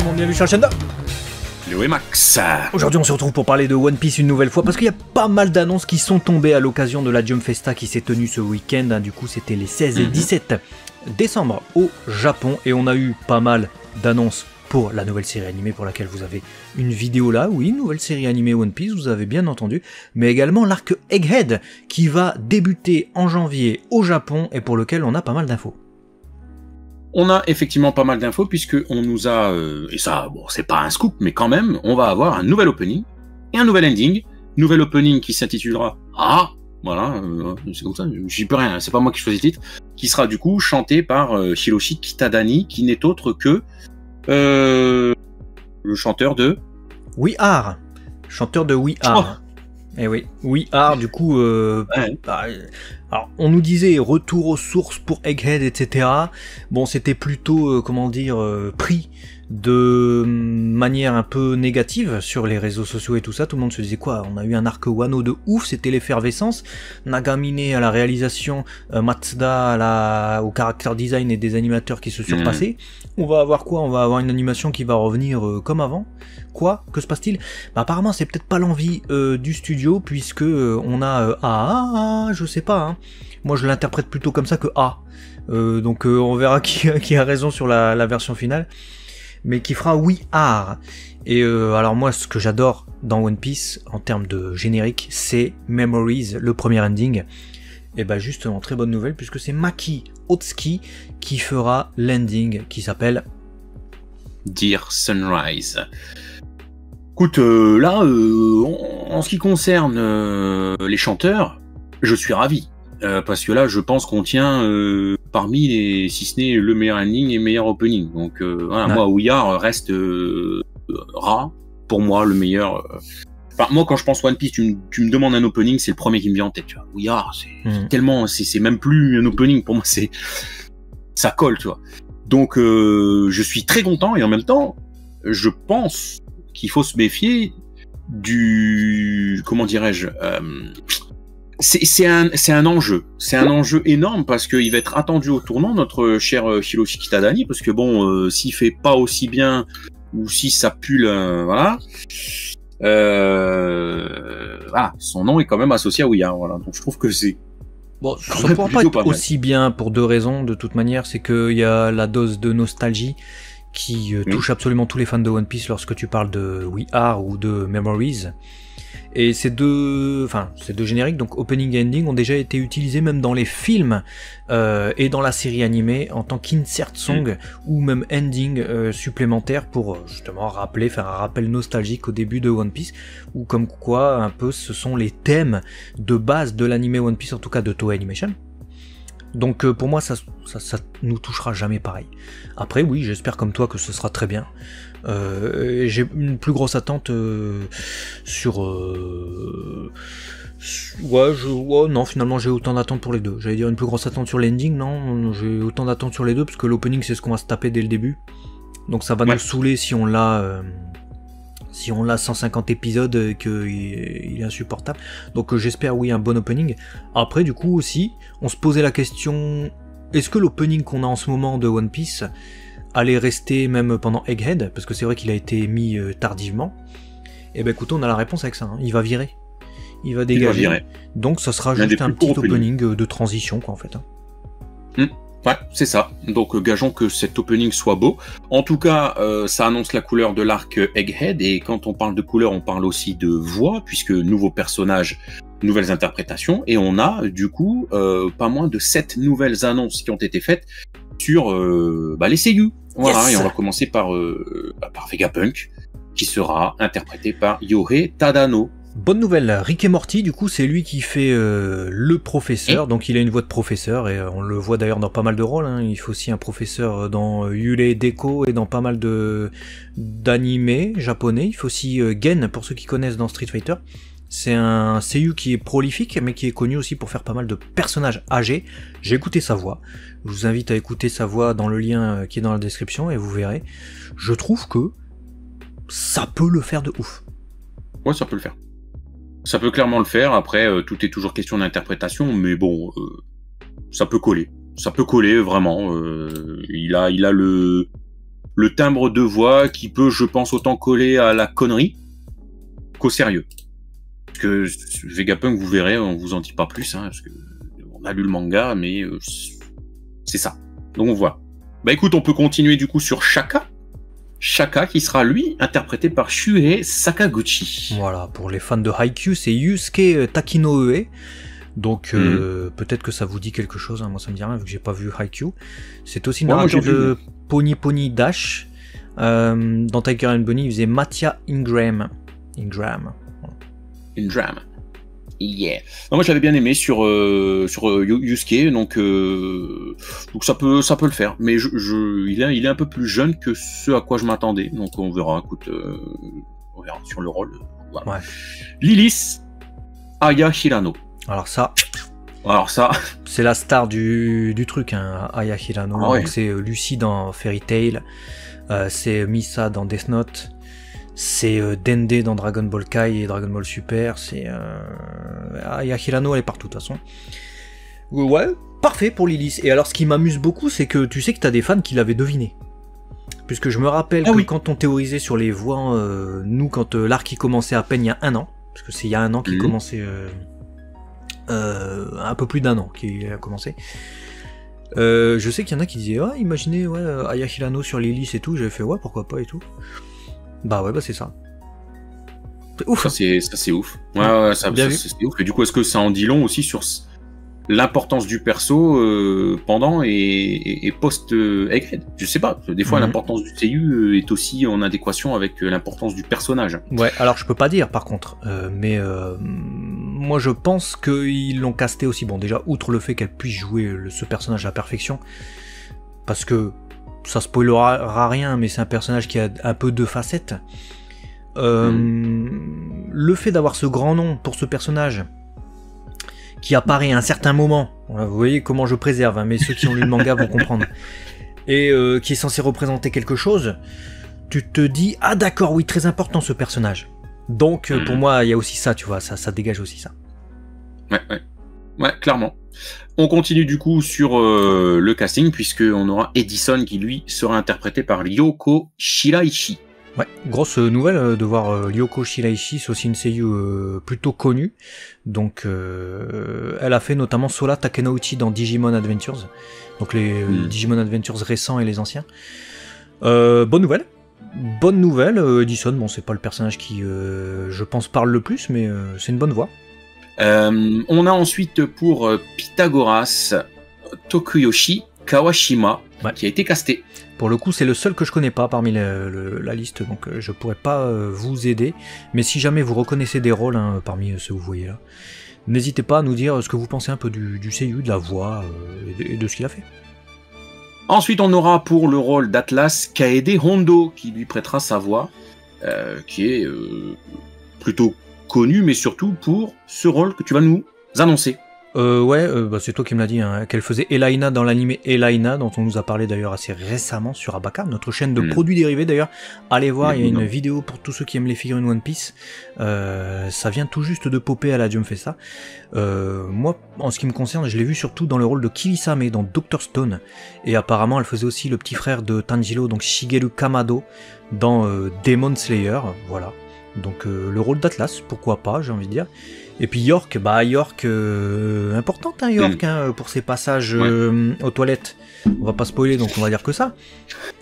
tout le monde, bienvenue sur la chaîne de Léo et Max. Aujourd'hui on se retrouve pour parler de One Piece une nouvelle fois parce qu'il y a pas mal d'annonces qui sont tombées à l'occasion de la Jump Festa qui s'est tenue ce week-end. Du coup c'était les 16 et 17 décembre au Japon et on a eu pas mal d'annonces pour la nouvelle série animée pour laquelle vous avez une vidéo là. Oui, nouvelle série animée One Piece, vous avez bien entendu, mais également l'arc Egghead qui va débuter en janvier au Japon et pour lequel on a pas mal d'infos. On a effectivement pas mal d'infos puisque on nous a, et ça, bon, c'est pas un scoop, mais quand même, on va avoir un nouvel opening et un nouvel ending. Nouvel opening qui s'intitulera Ah, voilà, c'est comme ça, j'y peux rien, c'est pas moi qui choisis le titre, qui sera du coup chanté par Hiroshi Kitadani, qui n'est autre que le chanteur de We Are, chanteur de We Are. Eh oui, We Are, du coup, alors, on nous disait retour aux sources pour Egghead, etc. Bon, c'était plutôt, comment dire, pris de manière un peu négative sur les réseaux sociaux et tout ça. Tout le monde se disait quoi? On a eu un arc Wano de ouf, c'était l'effervescence. Nagamine à la réalisation, Matsuda au character design et des animateurs qui se surpassaient. On va avoir quoi? On va avoir une animation qui va revenir comme avant. Quoi? Que se passe-t-il? Bah, apparemment c'est peut-être pas l'envie du studio puisque on a je sais pas, hein. Moi je l'interprète plutôt comme ça que donc on verra qui a raison sur la version finale, mais qui fera We Are. Et alors moi ce que j'adore dans One Piece en termes de générique c'est Memories, le premier ending. Et bah justement très bonne nouvelle puisque c'est Maki Otsuki qui fera l'ending qui s'appelle Dear Sunrise. Écoute, là, en ce qui concerne les chanteurs, je suis ravi. Parce que là, je pense qu'on tient parmi les, si ce n'est le meilleur ending et le meilleur opening. Donc, voilà, moi, We Are reste pour moi, le meilleur. Enfin, moi, quand je pense One Piece, tu me demandes un opening, c'est le premier qui me vient en tête. Tu vois. We Are, c'est tellement, c'est même plus un opening pour moi, ça colle, tu vois. Donc, je suis très content et en même temps, je pense qu'il faut se méfier du, comment dirais-je, c'est un enjeu énorme parce qu'il va être attendu au tournant, notre cher Hiroshi Kitadani, parce que bon, s'il fait pas aussi bien ou si ça pue, voilà, son nom est quand même associé à We Are, voilà. Donc je trouve que c'est bon, ça ne pourra pas être aussi bien pour deux raisons de toute manière, c'est qu'il y a la dose de nostalgie qui touche absolument tous les fans de One Piece lorsque tu parles de We Are ou de Memories. Et ces deux génériques, donc opening et ending, ont déjà été utilisés même dans les films et dans la série animée en tant qu'insert song ou même ending supplémentaire pour justement faire un rappel nostalgique au début de One Piece, ou comme quoi un peu ce sont les thèmes de base de l'anime One Piece, en tout cas de Toei Animation. Donc pour moi ça nous touchera jamais pareil. Après oui, j'espère comme toi que ce sera très bien. J'ai une plus grosse attente sur non, finalement j'ai autant d'attentes pour les deux. J'allais dire une plus grosse attente sur l'ending, non, j'ai autant d'attentes sur les deux parce que l'opening c'est ce qu'on va se taper dès le début. Donc ça va nous saouler si on l'a 150 épisodes et qu'il est insupportable. Donc j'espère oui un bon opening. Après du coup aussi, on se posait la question, est-ce que l'opening qu'on a en ce moment de One Piece allait rester même pendant Egghead, parce que c'est vrai qu'il a été mis tardivement. Et ben écoutez, on a la réponse avec ça, hein. Il va virer. Il va dégager. Donc ça sera juste un petit opening de transition quoi en fait. Ouais, c'est ça. Donc gageons que cet opening soit beau. En tout cas, ça annonce la couleur de l'arc Egghead, et quand on parle de couleur, on parle aussi de voix, puisque nouveaux personnages, nouvelles interprétations, et on a du coup pas moins de 7 nouvelles annonces qui ont été faites sur les seiyuu. Voilà, et on va commencer par Vegapunk, qui sera interprété par Yohei Tadano. Bonne nouvelle, Rick et Morty, du coup, c'est lui qui fait le professeur, donc il a une voix de professeur, et on le voit d'ailleurs dans pas mal de rôles, hein. Il fait aussi un professeur dans Yurei Deko et dans pas mal d'animés japonais. Il fait aussi Gen, pour ceux qui connaissent dans Street Fighter. C'est un seiyuu qui est prolifique, mais qui est connu aussi pour faire pas mal de personnages âgés. J'ai écouté sa voix. Je vous invite à écouter sa voix dans le lien qui est dans la description, et vous verrez. Je trouve que ça peut le faire de ouf. Ouais, ça peut le faire. Ça peut clairement le faire. Après, tout est toujours question d'interprétation, mais bon, ça peut coller. Ça peut coller, vraiment. Il a le... le timbre de voix qui peut, je pense, autant coller à la connerie qu'au sérieux. Parce que Vegapunk, vous verrez, on vous en dit pas plus, hein, parce que on a lu le manga, mais c'est ça. Donc on voit. Bah écoute, on peut continuer du coup sur Shaka. Shaka qui sera lui interprété par Shuhei Sakaguchi. Voilà, pour les fans de Haikyuu, c'est Yusuke Takinoue. Donc peut-être que ça vous dit quelque chose, hein. Moi ça me dit rien vu que j'ai pas vu Haikyuu. C'est aussi le narrateur de Pony Pony Dash. Dans Tiger and Bunny, il faisait Mattia Ingram. Yeah. Non, moi j'avais bien aimé sur Yusuke, donc ça peut le faire, mais il est un peu plus jeune que ce à quoi je m'attendais, donc on verra. Écoute, on verra sur le rôle. Voilà. Ouais. Lilith Aya Hirano. Alors ça, c'est la star du truc, hein, Aya Hirano. Ah ouais. C'est Lucy dans Fairy Tail, c'est Misa dans Death Note. C'est Dende dans Dragon Ball Kai et Dragon Ball Super, c'est Aya Hirano, elle est partout de toute façon. Ouais, parfait pour Lilith. Et alors ce qui m'amuse beaucoup, c'est que tu sais que t'as des fans qui l'avaient deviné. Puisque je me rappelle que quand on théorisait sur les voix, nous quand l'arc commençait à peine il y a 1 an, parce que c'est il y a 1 an qu'il commençait, un peu plus d'1 an qu'il a commencé. Je sais qu'il y en a qui disaient imaginez Aya Hirano sur Lilith et tout, j'avais fait pourquoi pas et tout. Bah ouais, c'est ça. C'est ouf. Ça c'est ouf. Ouais, c'est ouf. Et du coup, est-ce que ça en dit long aussi sur l'importance du perso pendant et post-Egghead? Je sais pas. Des fois, l'importance du TU est aussi en adéquation avec l'importance du personnage. Ouais, alors je peux pas dire par contre, mais moi je pense qu'ils l'ont casté aussi. Bon, déjà, outre le fait qu'elle puisse jouer ce personnage à la perfection, parce que ça spoilera rien, mais c'est un personnage qui a un peu 2 facettes. Le fait d'avoir ce grand nom pour ce personnage qui apparaît à un certain moment, vous voyez comment je préserve, hein, mais ceux qui ont lu le manga vont comprendre, et qui est censé représenter quelque chose, tu te dis d'accord, oui, très important ce personnage. Donc pour moi il y a aussi ça, tu vois, ça dégage aussi ça. Ouais, clairement. On continue du coup sur le casting, puisqu'on aura Edison qui lui sera interprété par Ryoko Shiraishi. Ouais, grosse nouvelle de voir Ryoko Shiraishi, c'est aussi une seiyuu plutôt connue. Donc elle a fait notamment Sola Takenouchi dans Digimon Adventures, donc les Digimon Adventures récents et les anciens. Bonne nouvelle, Edison, bon c'est pas le personnage qui je pense parle le plus, mais c'est une bonne voix. On a ensuite pour Pythagoras Tokuyoshi Kawashima qui a été casté. Pour le coup, c'est le seul que je connais pas parmi la liste, donc je pourrais pas vous aider. Mais si jamais vous reconnaissez des rôles parmi ceux que vous voyez là, n'hésitez pas à nous dire ce que vous pensez un peu du seiyuu, de la voix et de ce qu'il a fait. Ensuite, on aura pour le rôle d'Atlas Kaede Hondo qui lui prêtera sa voix, qui est plutôt connu, mais surtout pour ce rôle que tu vas nous annoncer. C'est toi qui me l'as dit, hein, qu'elle faisait Elaina dans l'anime Elaina, dont on nous a parlé d'ailleurs assez récemment sur Abaka, notre chaîne de produits dérivés d'ailleurs. Allez voir, il y a une vidéo pour tous ceux qui aiment les figurines One Piece. Ça vient tout juste de popper à la Jump Festa. Moi, en ce qui me concerne, je l'ai vu surtout dans le rôle de Kirisame dans Dr. Stone, et apparemment elle faisait aussi le petit frère de Tanjiro, donc Shigeru Kamado, dans Demon Slayer, voilà. Donc le rôle d'Atlas, pourquoi pas, j'ai envie de dire. Et puis York, importante York, pour ses passages aux toilettes. On va pas spoiler, donc on va dire que ça.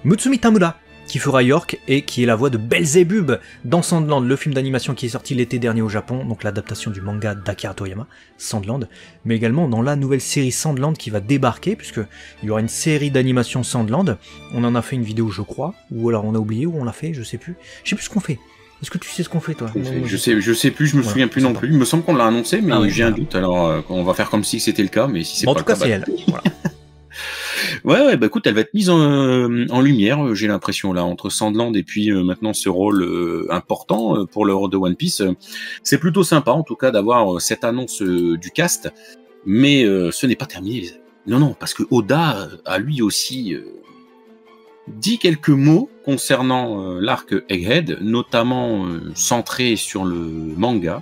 Mutsumi Tamura, qui fera York et qui est la voix de Belzebub dans Sandland, le film d'animation qui est sorti l'été dernier au Japon, donc l'adaptation du manga d'Akira Toriyama, Sandland, mais également dans la nouvelle série Sandland qui va débarquer, puisque il y aura une série d'animation Sandland. On en a fait une vidéo, je crois, ou alors on a oublié, ou on l'a fait, je sais plus ce qu'on fait. Est-ce que tu sais ce qu'on fait, toi? Je sais plus, je me souviens plus non plus. Il me semble qu'on l'a annoncé, mais j'ai un doute. Alors, on va faire comme si c'était le cas, mais si c'est pas le cas. En tout cas, c'est elle. Voilà. Ouais, écoute, elle va être mise en lumière, j'ai l'impression, là, entre Sandland et puis maintenant ce rôle important pour le rôle de One Piece. C'est plutôt sympa, en tout cas, d'avoir cette annonce du cast, mais ce n'est pas terminé, les amis. Non, parce que Oda a lui aussi dit quelques mots concernant l'arc Egghead, notamment centré sur le manga.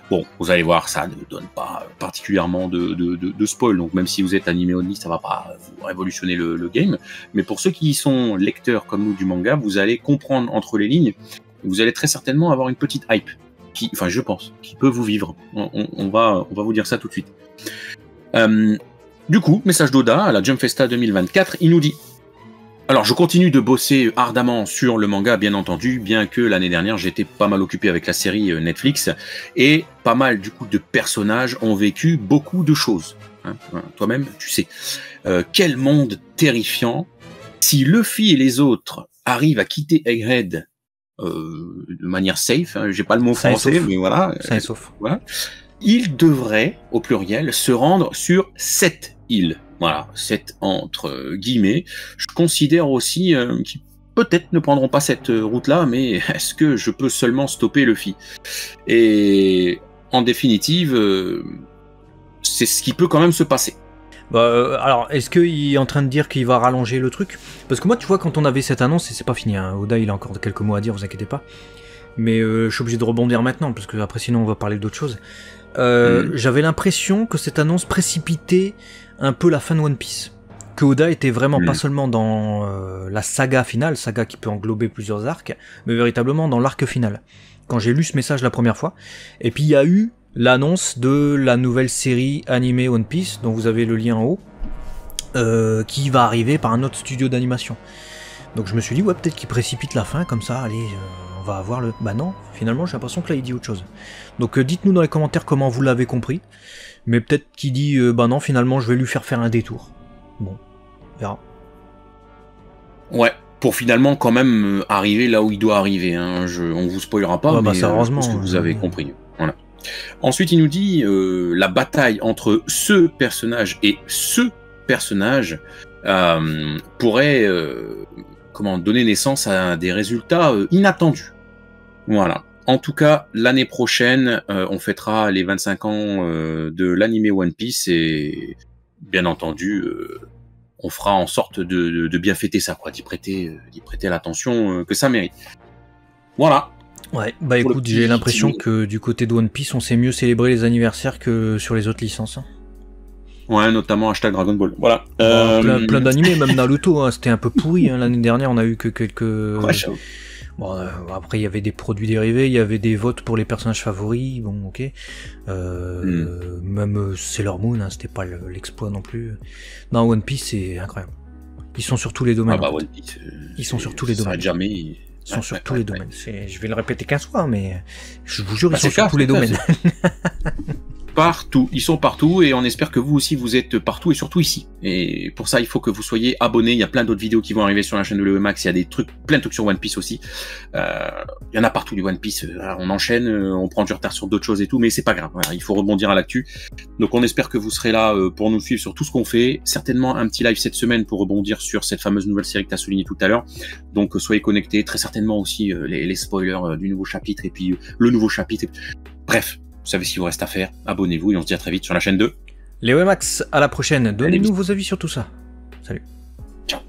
Bon, vous allez voir, ça ne donne pas particulièrement de spoil, donc même si vous êtes animé only, ça va pas vous révolutionner le game. Mais pour ceux qui sont lecteurs comme nous du manga, vous allez comprendre entre les lignes, vous allez très certainement avoir une petite hype, enfin je pense, qui peut vous vivre. On va vous dire ça tout de suite. Du coup, message d'Oda à la Jump Festa 2024, il nous dit: alors, je continue de bosser ardemment sur le manga, bien entendu, bien que l'année dernière, j'étais pas mal occupé avec la série Netflix, et pas mal, du coup, de personnages ont vécu beaucoup de choses. Hein, toi-même, tu sais. Quel monde terrifiant. Si Luffy et les autres arrivent à quitter Egghead de manière safe, hein, j'ai pas le mot français, mais voilà. Ça est sauf. Voilà. Ils devraient, au pluriel, se rendre sur 7 îles. Voilà, 7 entre guillemets. Je considère aussi qu'ils peut-être ne prendront pas cette route-là, mais est-ce que je peux seulement stopper Luffy? Et en définitive, c'est ce qui peut quand même se passer. Alors, est-ce qu'il est en train de dire qu'il va rallonger le truc? Parce que moi, tu vois, quand on avait cette annonce, et c'est pas fini, hein, Oda, il a encore quelques mots à dire, vous inquiétez pas. Mais je suis obligé de rebondir maintenant, parce que après, sinon, on va parler d'autre chose. J'avais l'impression que cette annonce précipitait un peu la fin de One Piece. Que Oda était vraiment pas seulement dans la saga finale, saga qui peut englober plusieurs arcs, mais véritablement dans l'arc final. Quand j'ai lu ce message la première fois, et puis il y a eu l'annonce de la nouvelle série animée One Piece, dont vous avez le lien en haut, qui va arriver par un autre studio d'animation. Donc je me suis dit, ouais, peut-être qu'il précipite la fin, comme ça, allez, on va avoir le... Bah non, finalement j'ai l'impression que là il dit autre chose. Donc dites-nous dans les commentaires comment vous l'avez compris, mais peut-être qu'il dit, bah non, finalement je vais lui faire un détour. Bon, on verra. Ouais, pour finalement quand même arriver là où il doit arriver, hein. On vous spoilera pas, ouais, mais bah, heureusement, parce que vous avez compris. Voilà. Ensuite il nous dit, la bataille entre ce personnage et ce personnage pourrait donner naissance à des résultats inattendus. Voilà. En tout cas, l'année prochaine, on fêtera les 25 ans de l'animé One Piece et bien entendu, on fera en sorte de bien fêter ça, quoi, d'y prêter l'attention que ça mérite. Voilà. Ouais, bah écoute, j'ai l'impression que du côté de One Piece, on sait mieux célébrer les anniversaires que sur les autres licences. Hein. Ouais, notamment #Dragon Ball. Voilà. Plein d'animés, même Naruto, hein, c'était un peu pourri. Hein, l'année dernière, on a eu que quelques... Ouais, bon, après, il y avait des produits dérivés, il y avait des votes pour les personnages favoris, bon, ok. Même Sailor Moon, hein, c'était pas l'exploit non plus. Non, One Piece, c'est incroyable. Ils sont sur tous les domaines. Ah bah, One Piece, ils sont sur tous les domaines. Jamais... Ils sont sur tous les domaines. Je vais le répéter 15 fois, mais je vous jure, ils sont sur tous les domaines. Partout, ils sont partout et on espère que vous aussi vous êtes partout et surtout ici. Et pour ça, il faut que vous soyez abonnés. Il y a plein d'autres vidéos qui vont arriver sur la chaîne de l'EMAX. Il y a des trucs, plein de trucs sur One Piece aussi. Il y en a partout du One Piece. On enchaîne, on prend du retard sur d'autres choses et tout, mais c'est pas grave. Voilà, il faut rebondir à l'actu. Donc on espère que vous serez là pour nous suivre sur tout ce qu'on fait. Certainement un petit live cette semaine pour rebondir sur cette fameuse nouvelle série que tu as souligné tout à l'heure. Donc soyez connectés. Très certainement aussi les spoilers du nouveau chapitre et puis le nouveau chapitre. Bref. Vous savez ce qu'il vous reste à faire, abonnez-vous et on se dit à très vite sur la chaîne 2. Les Max, à la prochaine. Donnez-nous vos avis sur tout ça. Salut. Ciao.